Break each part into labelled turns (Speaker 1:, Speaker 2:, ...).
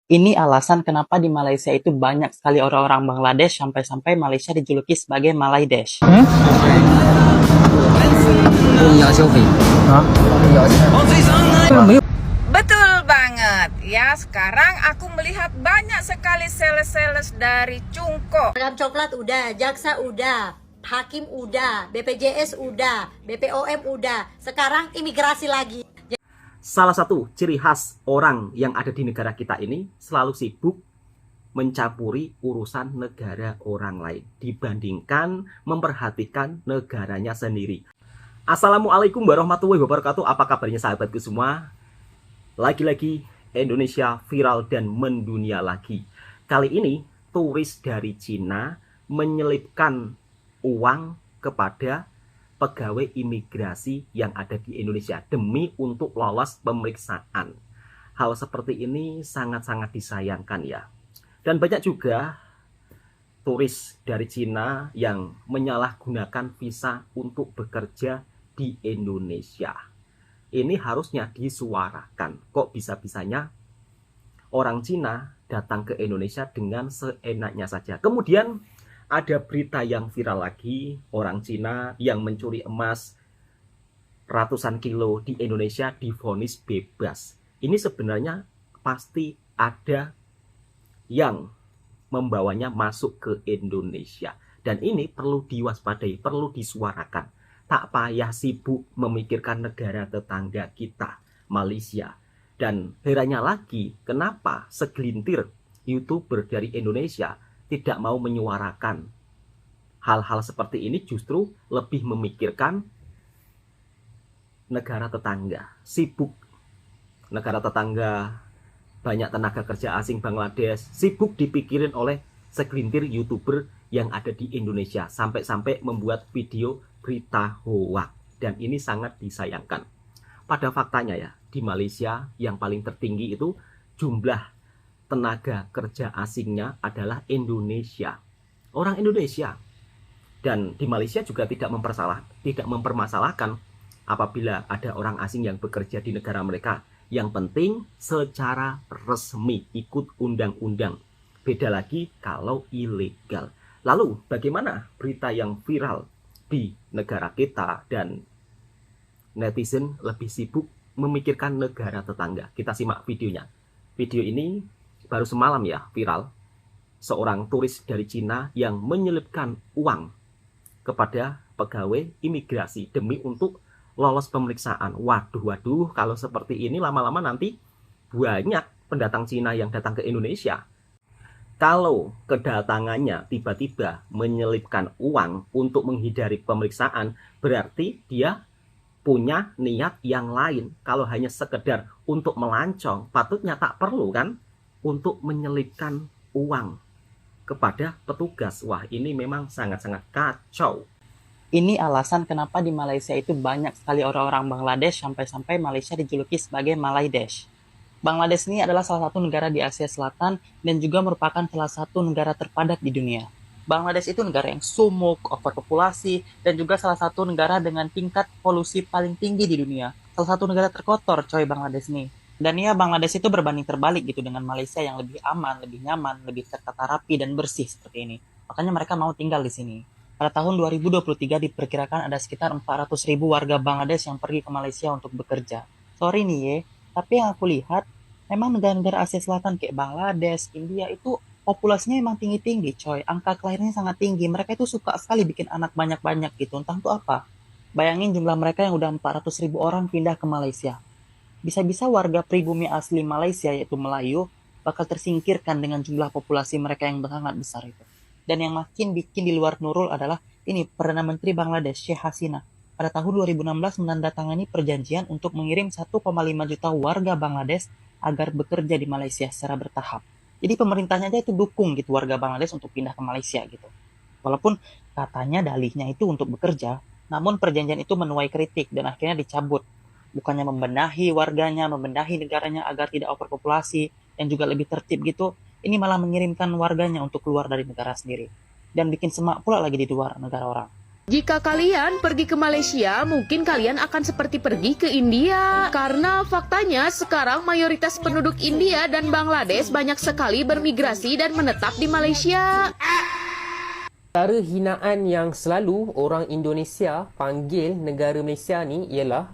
Speaker 1: Ini alasan kenapa di Malaysia itu banyak sekali orang-orang Bangladesh sampai-sampai Malaysia dijuluki sebagai Malaidesh.
Speaker 2: 不要消费啊，没有。
Speaker 3: Betul banget. Ya, sekarang aku melihat banyak sekali sales-sales dari Cungko.
Speaker 4: Program coklat udah, jaksa udah, hakim udah, BPJS udah, BPOM udah. Sekarang imigrasi lagi.
Speaker 5: Salah satu ciri khas orang yang ada di negara kita ini selalu sibuk mencampuri urusan negara orang lain dibandingkan memperhatikan negaranya sendiri. Assalamualaikum warahmatullahi wabarakatuh. Apa kabarnya sahabatku semua? Lagi-lagi Indonesia viral dan mendunia lagi. Kali ini turis dari Cina menyelipkan uang kepada pegawai imigrasi yang ada di Indonesia demi untuk lolos pemeriksaan. Hal seperti ini sangat-sangat disayangkan ya. Dan banyak juga turis dari Cina yang menyalahgunakan visa untuk bekerja di Indonesia. Ini harusnya disuarakan. Kok bisa-bisanya orang Cina datang ke Indonesia dengan seenaknya saja. Kemudian ada berita yang viral lagi, orang Cina yang mencuri emas ratusan kilo di Indonesia divonis bebas. Ini sebenarnya pasti ada yang membawanya masuk ke Indonesia. Dan ini perlu diwaspadai, perlu disuarakan. Tak payah sibuk memikirkan negara tetangga kita, Malaysia. Dan herannya lagi, kenapa segelintir YouTuber dari Indonesia tidak mau menyuarakan hal-hal seperti ini, justru lebih memikirkan negara tetangga. Sibuk negara tetangga, banyak tenaga kerja asing Bangladesh, sibuk dipikirin oleh segelintir YouTuber yang ada di Indonesia, sampai-sampai membuat video berita hoax. Dan ini sangat disayangkan. Pada faktanya ya, di Malaysia yang paling tertinggi itu jumlah tenaga kerja asingnya adalah Indonesia. Orang Indonesia. Dan di Malaysia juga tidak mempermasalahkan apabila ada orang asing yang bekerja di negara mereka. Yang penting secara resmi, ikut undang-undang. Beda lagi kalau ilegal. Lalu bagaimana berita yang viral di negara kita dan netizen lebih sibuk memikirkan negara tetangga? Kita simak videonya. Video ini baru semalam ya viral. Seorang turis dari Cina yang menyelipkan uang kepada pegawai imigrasi demi untuk lolos pemeriksaan. Waduh, kalau seperti ini lama-lama nanti banyak pendatang Cina yang datang ke Indonesia. Kalau kedatangannya tiba-tiba menyelipkan uang untuk menghindari pemeriksaan, berarti dia punya niat yang lain. Kalau hanya sekedar untuk melancong, patutnya tak perlu kan untuk menyelipkan uang kepada petugas. Wah, ini memang sangat-sangat kacau.
Speaker 1: Ini alasan kenapa di Malaysia itu banyak sekali orang-orang Bangladesh sampai-sampai Malaysia dijuluki sebagai Malaidesh. Bangladesh ini adalah salah satu negara di Asia Selatan dan juga merupakan salah satu negara terpadat di dunia. Bangladesh itu negara yang sumuk, overpopulasi, dan juga salah satu negara dengan tingkat polusi paling tinggi di dunia. Salah satu negara terkotor, coy, Bangladesh ini. Dan ya, Bangladesh itu berbanding terbalik gitu dengan Malaysia yang lebih aman, lebih nyaman, lebih tertata rapi dan bersih seperti ini. Makanya mereka mau tinggal di sini. Pada tahun 2023 diperkirakan ada sekitar 400.000 warga Bangladesh yang pergi ke Malaysia untuk bekerja. Sorry nih ya, tapi yang aku lihat, memang negara-negara Asia Selatan kayak Bangladesh, India itu populasinya emang tinggi-tinggi coy. Angka kelahirannya sangat tinggi. Mereka itu suka sekali bikin anak banyak-banyak gitu. Entah itu apa. Bayangin jumlah mereka yang udah 400.000 orang pindah ke Malaysia. Bisa-bisa warga pribumi asli Malaysia yaitu Melayu bakal tersingkirkan dengan jumlah populasi mereka yang sangat besar itu. Dan yang makin bikin di luar Nurul adalah ini Perdana Menteri Bangladesh Sheikh Hasina pada tahun 2016 menandatangani perjanjian untuk mengirim 1,5 juta warga Bangladesh agar bekerja di Malaysia secara bertahap. Jadi pemerintahnya aja itu dukung gitu warga Bangladesh untuk pindah ke Malaysia gitu. Walaupun katanya dalihnya itu untuk bekerja, namun perjanjian itu menuai kritik dan akhirnya dicabut. Bukannya membenahi warganya, membenahi negaranya agar tidak overpopulasi dan juga lebih tertib gitu, ini malah mengirimkan warganya untuk keluar dari negara sendiri. Dan bikin semak pula lagi di luar negara orang.
Speaker 2: Jika kalian pergi ke Malaysia, mungkin kalian akan seperti pergi ke India. Karena faktanya sekarang mayoritas penduduk India dan Bangladesh banyak sekali bermigrasi dan menetap di Malaysia.
Speaker 6: Cara hinaan yang selalu orang Indonesia panggil negara Malaysia ni ialah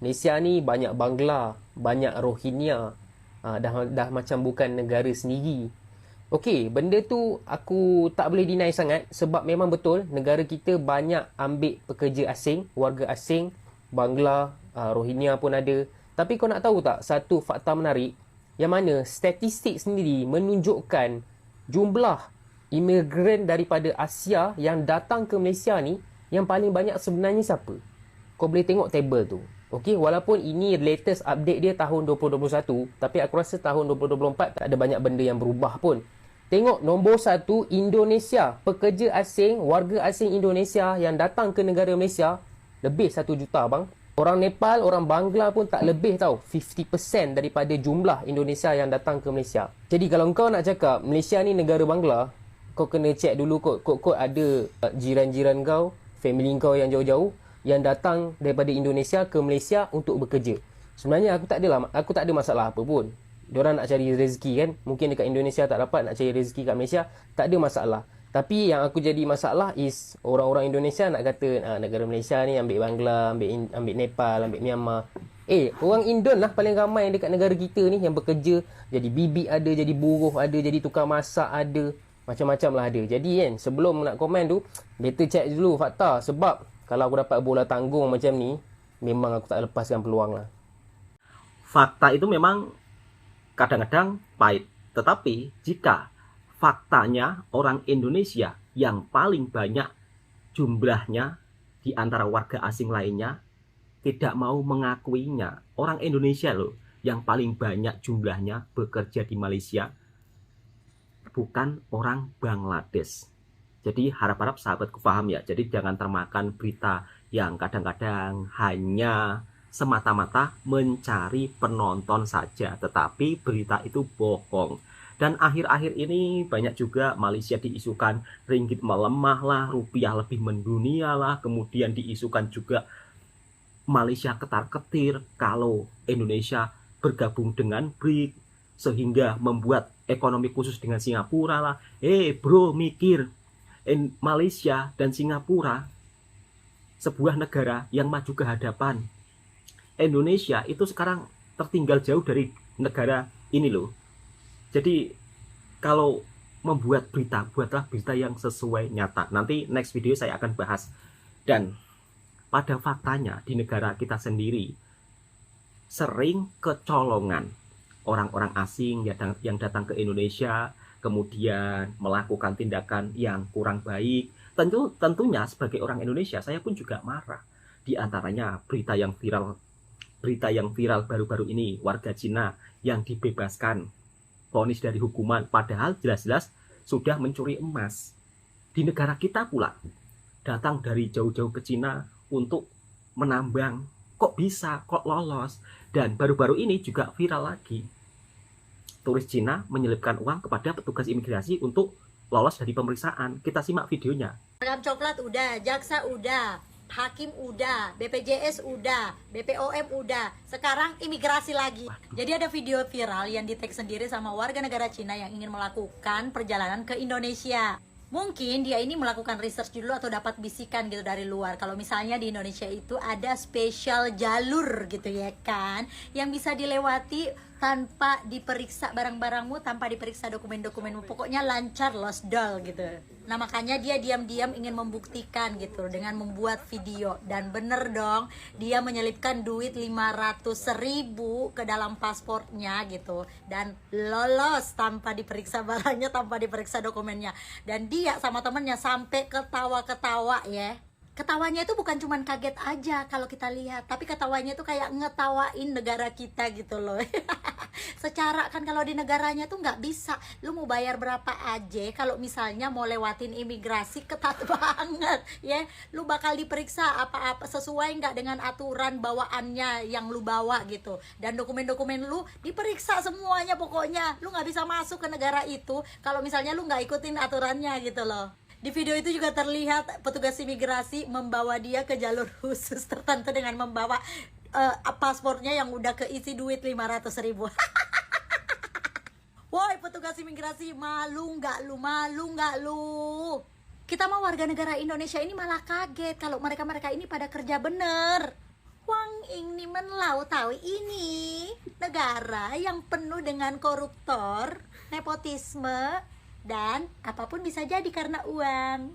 Speaker 6: Malaysia ni banyak Bangla, banyak Rohingya. Dah macam bukan negara sendiri. Okey, benda tu aku tak boleh deny sangat sebab memang betul negara kita banyak ambil pekerja asing, warga asing, Bangla, Rohingya pun ada. Tapi kau nak tahu tak satu fakta menarik yang mana statistik sendiri menunjukkan jumlah imigran daripada Asia yang datang ke Malaysia ni yang paling banyak sebenarnya siapa? Kau boleh tengok table tu. Okey, walaupun ini latest update dia tahun 2021, tapi aku rasa tahun 2024 tak ada banyak benda yang berubah pun. Tengok nombor 1 Indonesia, pekerja asing, warga asing Indonesia yang datang ke negara Malaysia lebih 1 juta bang. Orang Nepal, orang Bangla pun tak lebih tau 50% daripada jumlah Indonesia yang datang ke Malaysia. Jadi kalau kau nak cakap Malaysia ni negara Bangla, kau kena check dulu kau ada jiran-jiran kau, family kau yang jauh-jauh yang datang daripada Indonesia ke Malaysia untuk bekerja. Sebenarnya aku tak ada masalah apa pun. Diorang nak cari rezeki kan, mungkin dekat Indonesia tak dapat, nak cari rezeki kat Malaysia, tak ada masalah. Tapi yang aku jadi masalah is orang-orang Indonesia nak kata negara Malaysia ni ambil Bangla, ambil Nepal, ambil Myanmar. Orang Indon lah paling ramai dekat negara kita ni yang bekerja. Jadi bibik ada, jadi buruh ada, jadi tukang masak ada, macam-macam lah ada. Jadi kan sebelum nak komen tu, better check dulu fakta. Sebab kalau aku dapat bola tanggung macam ni, memang aku tak lepaskan peluang lah.
Speaker 5: Fakta itu memang kadang-kadang pahit. Tetapi jika faktanya orang Indonesia yang paling banyak jumlahnya di antara warga asing lainnya tidak mau mengakuinya. Orang Indonesia loh yang paling banyak jumlahnya bekerja di Malaysia, bukan orang Bangladesh. Jadi harap-harap sahabatku paham ya. Jadi jangan termakan berita yang kadang-kadang hanya semata-mata mencari penonton saja, tetapi berita itu bohong. Dan akhir-akhir ini banyak juga Malaysia diisukan ringgit melemah lah, rupiah lebih mendunia lah, kemudian diisukan juga Malaysia ketar-ketir kalau Indonesia bergabung dengan BRICS, sehingga membuat ekonomi khusus dengan Singapura lah. Bro, mikir, Malaysia dan Singapura sebuah negara yang maju ke hadapan. Indonesia itu sekarang tertinggal jauh dari negara ini loh. Jadi kalau membuat berita, buatlah berita yang sesuai nyata. Nanti next video saya akan bahas. Dan pada faktanya di negara kita sendiri sering kecolongan orang-orang asing yang datang ke Indonesia, kemudian melakukan tindakan yang kurang baik. Tentunya sebagai orang Indonesia saya pun juga marah. Di antaranya berita yang viral baru-baru ini, warga Cina yang dibebaskan vonis dari hukuman, padahal jelas-jelas sudah mencuri emas. Di negara kita pula datang dari jauh-jauh ke Cina untuk menambang, kok bisa, kok lolos. Dan baru-baru ini juga viral lagi, turis Cina menyelipkan uang kepada petugas imigrasi untuk lolos dari pemeriksaan. Kita simak videonya.
Speaker 4: Seragam coklat udah, jaksa udah, hakim udah, BPJS udah, BPOM udah, sekarang imigrasi lagi. Jadi ada video viral yang di-tag sendiri sama warga negara Cina yang ingin melakukan perjalanan ke Indonesia. Mungkin dia ini melakukan research dulu atau dapat bisikan gitu dari luar. Kalau misalnya di Indonesia itu ada spesial jalur gitu ya kan, yang bisa dilewati tanpa diperiksa barang-barangmu, tanpa diperiksa dokumen-dokumenmu. Pokoknya lancar, lost doll gitu. Nah makanya dia diam-diam ingin membuktikan gitu dengan membuat video. Dan bener dong, dia menyelipkan duit 500.000 ke dalam pasportnya gitu. Dan lolos tanpa diperiksa barangnya, tanpa diperiksa dokumennya. Dan dia sama temennya sampai ketawa-ketawa ya. Ketawanya itu bukan cuman kaget aja kalau kita lihat, tapi ketawanya itu kayak ngetawain negara kita gitu loh. Secara kan kalau di negaranya tuh nggak bisa, lu mau bayar berapa aja kalau misalnya mau lewatin imigrasi, ketat banget ya. Lu bakal diperiksa apa-apa sesuai nggak dengan aturan bawaannya yang lu bawa gitu, dan dokumen-dokumen lu diperiksa semuanya. Pokoknya lu nggak bisa masuk ke negara itu kalau misalnya lu nggak ikutin aturannya gitu loh. Di video itu juga terlihat petugas imigrasi membawa dia ke jalur khusus tertentu dengan membawa paspornya yang udah keisi duit 500.000. Woi petugas imigrasi, malu nggak lu? Malu nggak lu? Kita mah warga negara Indonesia ini malah kaget kalau mereka ini pada kerja bener. Wang ini menlau tahu ini negara yang penuh dengan koruptor, nepotisme, dan apapun bisa jadi karena uang.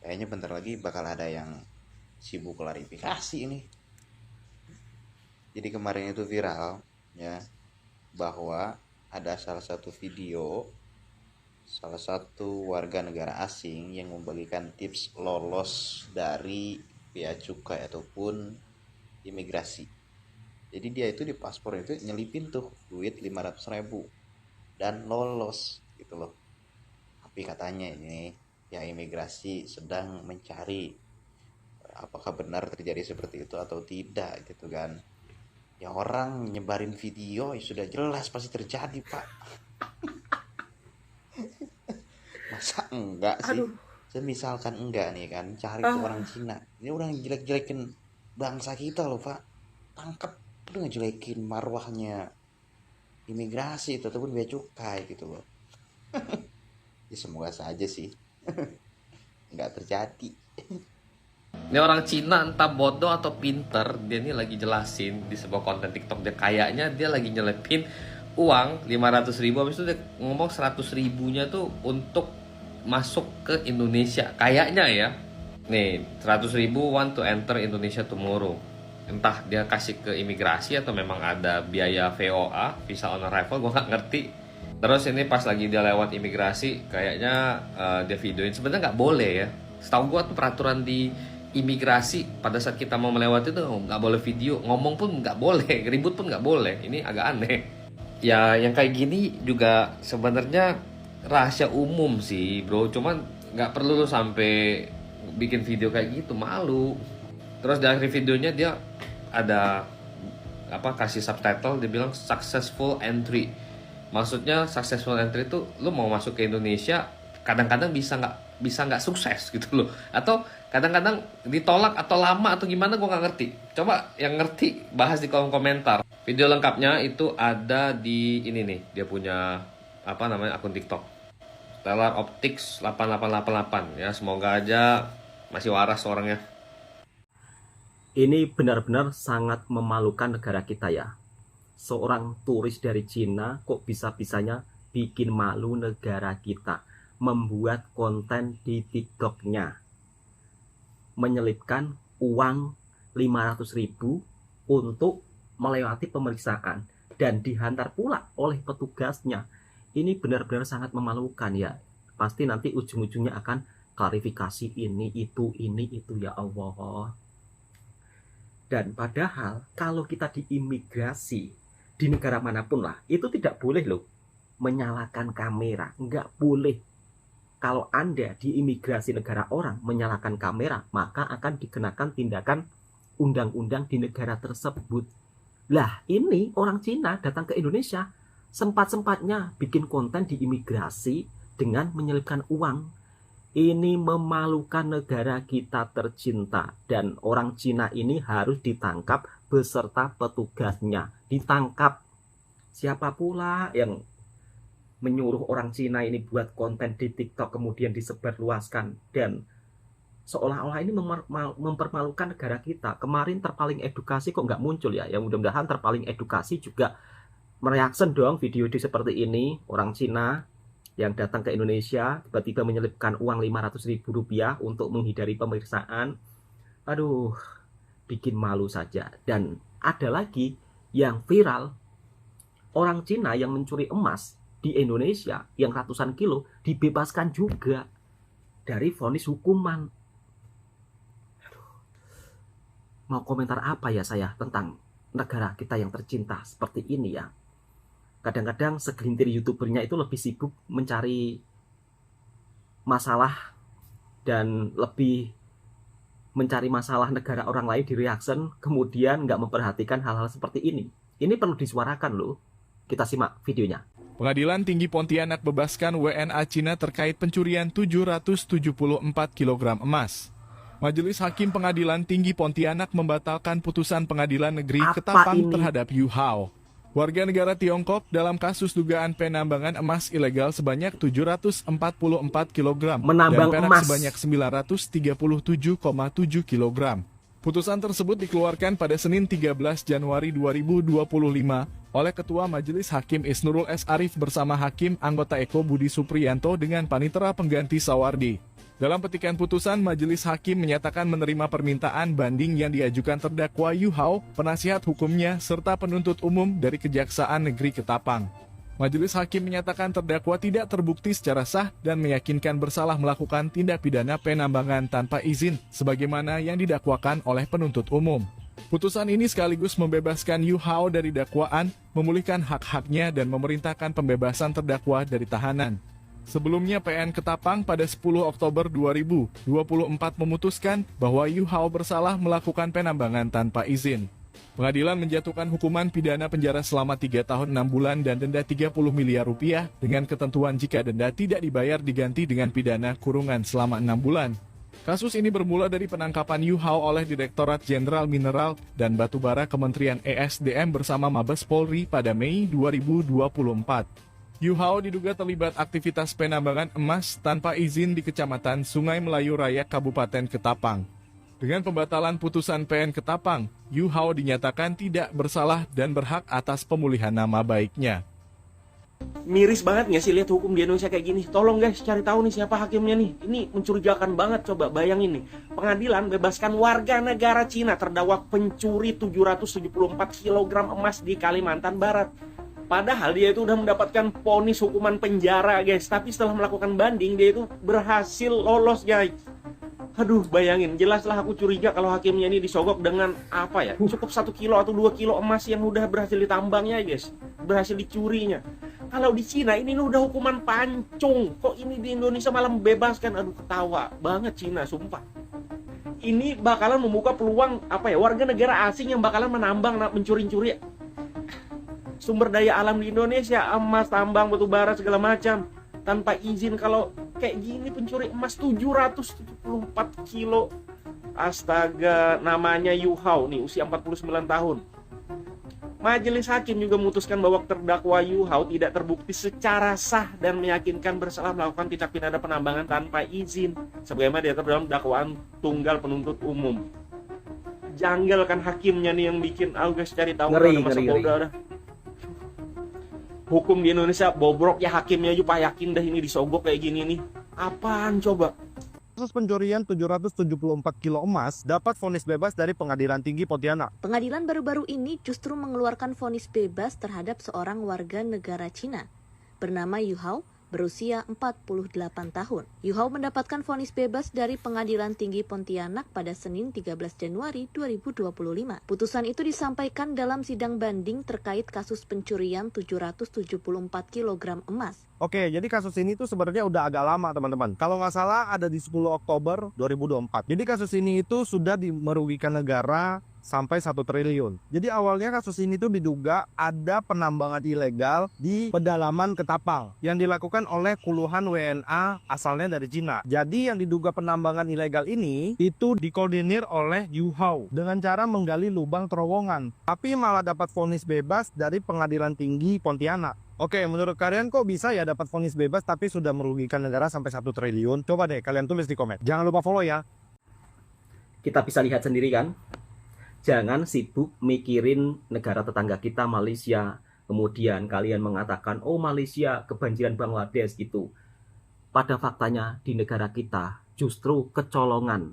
Speaker 7: Kayaknya bentar lagi bakal ada yang sibuk klarifikasi ini. Jadi kemarin itu viral ya, bahwa ada salah satu video salah satu warga negara asing yang membagikan tips lolos dari bea cukai ataupun imigrasi. Jadi dia itu di paspor itu nyelipin tuh duit 500.000 dan lolos gitu loh. Tapi katanya ini ya imigrasi sedang mencari apakah benar terjadi seperti itu atau tidak gitu kan. Ya orang nyebarin video ya sudah jelas pasti terjadi, Pak. Masa enggak sih? Misalkan enggak nih kan, cari tuh orang Cina. Ini orang jelek-jelekin bangsa kita loh, Pak. Tangkap, lu ngejelekin marwahnya imigrasi itu ataupun bea cukai gitu loh. Ya semoga saja sih enggak terjadi.
Speaker 8: Ini orang Cina entah bodoh atau pinter, dia ini lagi jelasin di sebuah konten TikTok dia kayaknya dia lagi nyelepin uang 500.000, habis itu dia ngomong 100.000-nya tuh untuk masuk ke Indonesia kayaknya ya. Nih 100.000 want to enter Indonesia tomorrow. Entah dia kasih ke imigrasi atau memang ada biaya VOA, visa on arrival, gue nggak ngerti. Terus ini pas lagi dia lewat imigrasi kayaknya dia videoin, sebenarnya nggak boleh ya. Setahu gue tuh peraturan di imigrasi pada saat kita mau melewati itu nggak boleh video, ngomong pun nggak boleh, ribut pun nggak boleh. Ini agak aneh. Ya yang kayak gini juga sebenarnya rahasia umum sih bro, cuman nggak perlu lu sampai bikin video kayak gitu, malu. Terus di akhir videonya dia ada kasih subtitle, dia bilang successful entry. Maksudnya successful entry itu lu mau masuk ke Indonesia kadang-kadang bisa nggak sukses gitu loh, atau kadang-kadang ditolak atau lama atau gimana gue nggak ngerti. Coba yang ngerti bahas di kolom komentar. Video lengkapnya itu ada di ini nih, dia punya akun TikTok Stellar Optics 8888 ya, semoga aja masih waras orangnya.
Speaker 5: Ini benar-benar sangat memalukan negara kita ya. Seorang turis dari Cina kok bisa-bisanya bikin malu negara kita, membuat konten di TikToknya, menyelipkan uang 500.000 untuk melewati pemeriksaan dan dihantar pula oleh petugasnya. Ini benar-benar sangat memalukan ya. Pasti nanti ujung-ujungnya akan klarifikasi ini itu ya Allah. Dan padahal kalau kita di imigrasi di negara manapun lah, itu tidak boleh loh menyalakan kamera, nggak boleh. Kalau Anda di imigrasi negara orang menyalakan kamera, maka akan dikenakan tindakan undang-undang di negara tersebut. Lah ini orang Cina datang ke Indonesia, sempat-sempatnya bikin konten di imigrasi dengan menyelipkan uang. Ini memalukan negara kita tercinta, dan orang Cina ini harus ditangkap beserta petugasnya. Ditangkap. Siapa pula yang menyuruh orang Cina ini buat konten di TikTok kemudian disebarluaskan, dan seolah-olah ini mempermalukan negara kita. Kemarin terpaling edukasi kok nggak muncul ya? Yang mudah-mudahan terpaling edukasi juga mereaction dong video seperti ini. Orang Cina yang datang ke Indonesia tiba-tiba menyelipkan uang 500.000 rupiah untuk menghindari pemeriksaan. Aduh, bikin malu saja. Dan ada lagi yang viral, orang Cina yang mencuri emas di Indonesia yang ratusan kilo dibebaskan juga dari vonis hukuman. Aduh. Mau komentar apa ya saya tentang negara kita yang tercinta seperti ini ya. Kadang-kadang segelintir youtubernya itu lebih sibuk mencari masalah dan lebih mencari masalah negara orang lain di reaction, kemudian nggak memperhatikan hal-hal seperti ini. Ini perlu disuarakan loh. Kita simak videonya.
Speaker 9: Pengadilan Tinggi Pontianak bebaskan WNA Cina terkait pencurian 774 kg emas. Majelis Hakim Pengadilan Tinggi Pontianak membatalkan putusan Pengadilan Negeri Ketapang terhadap Yu Hao, warga negara Tiongkok, dalam kasus dugaan penambangan emas ilegal sebanyak 744 kg
Speaker 5: Menambang
Speaker 9: dan perak
Speaker 5: emas
Speaker 9: sebanyak 937,7 kg. Putusan tersebut dikeluarkan pada Senin 13 Januari 2025 oleh Ketua Majelis Hakim Isnurul S. Arif bersama Hakim anggota Eko Budi Supriyanto dengan panitera pengganti Sawardi. Dalam petikan putusan, Majelis Hakim menyatakan menerima permintaan banding yang diajukan terdakwa Yu Hao, penasihat hukumnya, serta penuntut umum dari Kejaksaan Negeri Ketapang. Majelis Hakim menyatakan terdakwa tidak terbukti secara sah dan meyakinkan bersalah melakukan tindak pidana penambangan tanpa izin, sebagaimana yang didakwakan oleh penuntut umum. Putusan ini sekaligus membebaskan Yu Hao dari dakwaan, memulihkan hak-haknya dan memerintahkan pembebasan terdakwa dari tahanan. Sebelumnya PN Ketapang pada 10 Oktober 2024 memutuskan bahwa Yu Hao bersalah melakukan penambangan tanpa izin. Pengadilan menjatuhkan hukuman pidana penjara selama 3 tahun 6 bulan dan denda 30 miliar rupiah dengan ketentuan jika denda tidak dibayar diganti dengan pidana kurungan selama 6 bulan. Kasus ini bermula dari penangkapan Yu Hao oleh Direktorat Jenderal Mineral dan Batubara Kementerian ESDM bersama Mabes Polri pada Mei 2024. Yu Hao diduga terlibat aktivitas penambangan emas tanpa izin di Kecamatan Sungai Melayu Raya Kabupaten Ketapang. Dengan pembatalan putusan PN Ketapang, Yu Hao dinyatakan tidak bersalah dan berhak atas pemulihan nama baiknya.
Speaker 5: Miris banget nggak sih lihat hukum di Indonesia kayak gini? Tolong guys, cari tahu nih siapa hakimnya nih. Ini mencurigakan banget, coba bayangin nih. Pengadilan bebaskan warga negara Cina terdakwa pencuri 774 kg emas di Kalimantan Barat. Padahal dia itu udah mendapatkan vonis hukuman penjara guys. Tapi setelah melakukan banding, dia itu berhasil lolos guys. Aduh, bayangin, jelaslah aku curiga kalau hakimnya ini disogok dengan apa ya? Cukup 1 kilo atau 2 kilo emas yang udah berhasil ditambangnya guys. Berhasil dicurinya. Kalau di Cina ini udah hukuman pancung. Kok ini di Indonesia malah membebaskan? Aduh, ketawa banget Cina, sumpah. Ini bakalan membuka peluang apa ya? Warga negara asing yang bakalan menambang, mencuri-curi sumber daya alam di Indonesia, emas, tambang, batu bara segala macam tanpa izin. Kalau kayak gini pencuri emas 774 kilo. Astaga, namanya Yu Hao nih, usia 49 tahun. Majelis Hakim juga memutuskan bahwa terdakwa Yu Hao tidak terbukti secara sah dan meyakinkan bersalah melakukan tindak pidana penambangan tanpa izin, sebagaimana diatur dalam dakwaan tunggal penuntut umum. Janggal kan hakimnya nih yang bikin guys, cari tahu udah. Hukum di Indonesia bobrok ya, hakimnya aja Pak yakin dah ini disogok kayak gini nih. Apaan coba?
Speaker 10: Kasus pencurian 774 kilo emas dapat vonis bebas dari Pengadilan Tinggi Pontianak.
Speaker 11: Pengadilan baru-baru ini justru mengeluarkan vonis bebas terhadap seorang warga negara Cina bernama Yu Hao, berusia 48 tahun. Yu Hao mendapatkan vonis bebas dari Pengadilan Tinggi Pontianak pada Senin 13 Januari 2025. Putusan itu disampaikan dalam sidang banding terkait kasus pencurian 774 kg emas.
Speaker 10: Oke, jadi kasus ini tuh sebenarnya udah agak lama teman-teman. Kalau nggak salah ada di 10 Oktober 2024. Jadi kasus ini itu sudah merugikan negara sampai 1 triliun. Jadi awalnya kasus ini tuh diduga ada penambangan ilegal di pedalaman Ketapang yang dilakukan oleh puluhan WNA asalnya dari Cina. Jadi yang diduga penambangan ilegal ini itu dikoordinir oleh Yu Hao dengan cara menggali lubang terowongan, tapi malah dapat vonis bebas dari Pengadilan Tinggi Pontianak. Oke, menurut kalian kok bisa ya dapat vonis bebas tapi sudah merugikan negara sampai 1 triliun? Coba deh kalian tulis di komen. Jangan lupa follow ya.
Speaker 5: Kita bisa lihat sendiri kan? Jangan sibuk mikirin negara tetangga kita Malaysia. Kemudian kalian mengatakan, oh Malaysia kebanjiran Bangladesh gitu. Pada faktanya di negara kita justru kecolongan.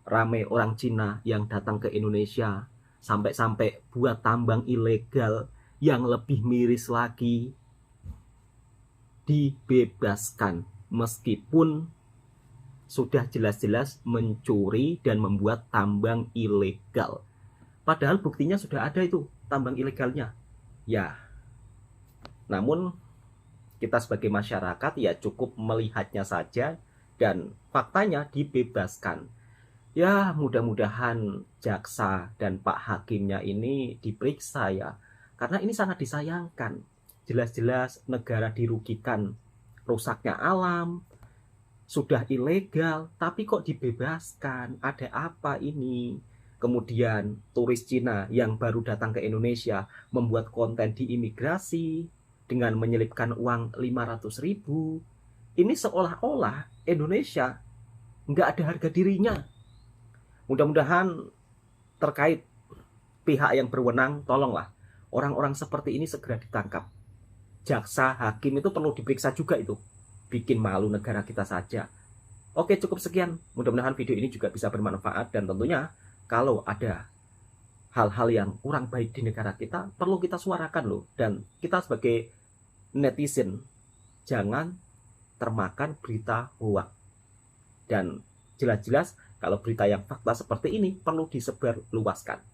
Speaker 5: Ramai orang Cina yang datang ke Indonesia. Sampai-sampai buat tambang ilegal. Yang lebih miris lagi, dibebaskan. Meskipun sudah jelas-jelas mencuri dan membuat tambang ilegal. Padahal buktinya sudah ada itu, tambang ilegalnya. Ya, namun kita sebagai masyarakat ya cukup melihatnya saja dan faktanya dibebaskan. Ya, mudah-mudahan jaksa dan Pak Hakimnya ini diperiksa ya. Karena ini sangat disayangkan. jelas-jelas negara dirugikan, rusaknya alam, sudah ilegal, tapi kok dibebaskan? Ada apa ini? Kemudian turis Cina yang baru datang ke Indonesia membuat konten di imigrasi dengan menyelipkan uang 500.000. Ini seolah-olah Indonesia nggak ada harga dirinya. Mudah-mudahan terkait pihak yang berwenang, tolonglah orang-orang seperti ini segera ditangkap. Jaksa, hakim itu perlu diperiksa juga itu. Bikin malu negara kita saja. Oke, cukup sekian. Mudah-mudahan video ini juga bisa bermanfaat, dan tentunya kalau ada hal-hal yang kurang baik di negara kita, perlu kita suarakan loh. Dan kita sebagai netizen, jangan termakan berita hoax. Dan jelas-jelas kalau berita yang fakta seperti ini perlu disebarluaskan.